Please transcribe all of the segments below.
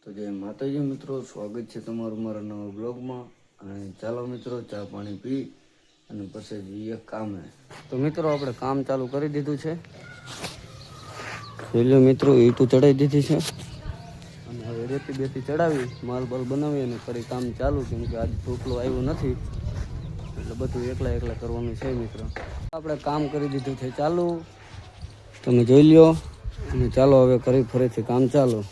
તો જય માતાજી મિત્રો, સ્વાગત છે તમારું મારા નવા બ્લોગમાં. અને ચાલો મિત્રો, ચા પાણી પી અને પછી જઈએ કામે. તો મિત્રો આપણે કામ ચાલુ કરી દીધું છે. જોઈ લો મિત્રો, ઈંટું ચડાવી દીધી છે અને હવે રેતી બેતી ચડાવી માલ બાલ બનાવી અને ફરી કામ ચાલુ, કેમ કે આજ ઢોકલો આવ્યો નથી એટલે બધું એકલા કરવાનું છે મિત્રો. આપણે કામ કરી દીધું છે ચાલુ, તમે જોઈ લ્યો. અને ચાલો હવે કરી ફરીથી કામ ચાલુ.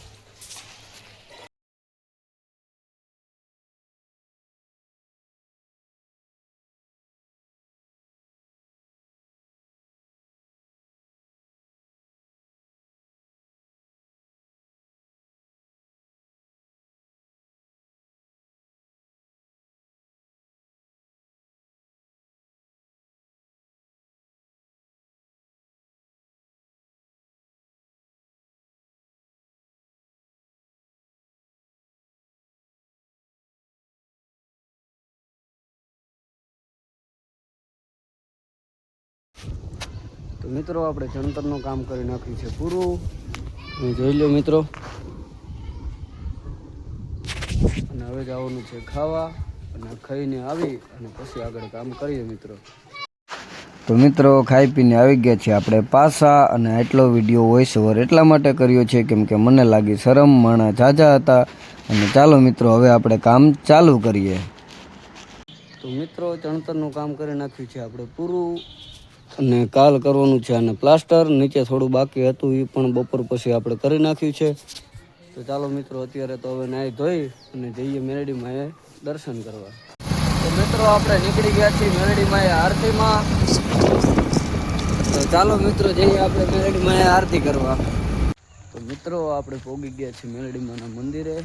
તો મિત્રો આપણે જંતરનું કામ કરી નાખ્યું છે પૂરું. તમે જોઈ લો મિત્રો. અને હવે જવાનું છે ખાવા, અને ખાઈને આવી અને પછી આગળ કામ કરીએ મિત્રો. તો મિત્રો ખાઈ પીને આવી ગયા છે આપણે પાછા. અને આટલો વિડીયો વોઇસ ઓવર એટલા માટે કર્યો છે કેમ કે મને લાગી શરમ, માણા ઝાઝા હતા. અને ચાલો મિત્રો હવે આપણે કામ ચાલુ કરીએ. તો મિત્રો ચણતરનું કામ કરી નાખ્યું છે આપણે પૂરું. અને કાલ કરવાનું છે અને પ્લાસ્ટર નીચે થોડું બાકી હતું, એ પણ બપોર પછી આપણે કરી નાખ્યું છે. તો ચાલો મિત્રો અત્યારે તો હવે નાહી ધોઈ અને જઈએ મેરડીમાં એ દર્શન કરવા. તો મિત્રો આપણે નીકળી ગયા છીએ મેરડીમાં એ આરતીમાં. તો ચાલો મિત્રો જઈએ આપણે મેરડીમાં એ આરતી કરવા. તો મિત્રો આપણે પહોંચી ગયા છીએ મેરડીમાના મંદિરે.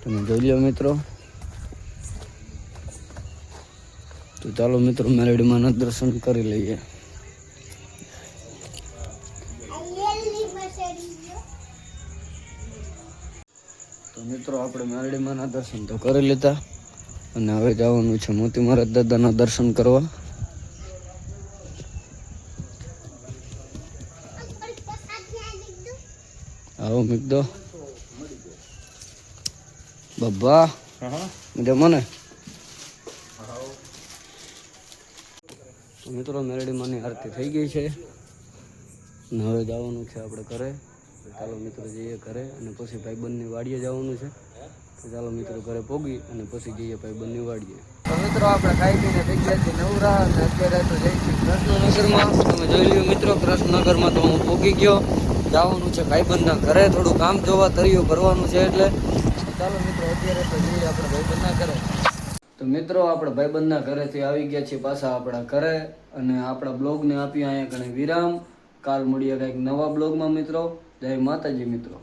તમે જોઈ લો મિત્રો. તો ચાલો મિત્રો મેરડીમાના દર્શન કરી લઈએ. તો મિત્રો આપણે મેરડીમાના દર્શન તો કરી લીધા અને હવે જવાનું છે મોતી મહારાજ દાદાના દર્શન કરવા. આવો મિકદો બાબા મજા મને. તો મિત્રો મેરડીમાની આરતી થઈ ગઈ છે અને હવે જવાનું છે આપણે ઘરે. ચાલો મિત્રો જઈએ ઘરે અને પછી ભાઈબંધની વાડીએ જવાનું છે. તો ચાલો મિત્રો ઘરે પોગી અને પછી જઈએ ભાઈબંધની વાડીએ. તો મિત્રો આપણે ખાઈ પીને થઈ ગયા છીએ નવરા અને અત્યારે તો જઈશું કૃષ્ણનગરમાં. તમે જોઈ લ્યો મિત્રો, કૃષ્ણનગરમાં તો હું પોગી ગયો. જવાનું છે ભાઈબંધના ઘરે, થોડું કામ જોવા તરિયું ભરવાનું છે એટલે. ચાલો મિત્રો અત્યારે તો જઈએ આપણે ભાઈબંધના ઘરે. તો મિત્રો આપણે ભાઈબંધના ઘરેથી આવી ગયા છીએ પાછા આપણા ઘરે. અને આપણા બ્લોગને આપીએ અહીંયા ઘણી વિરામ. કાલ મળીએ કંઈક નવા બ્લોગમાં મિત્રો. જય માતાજી મિત્રો.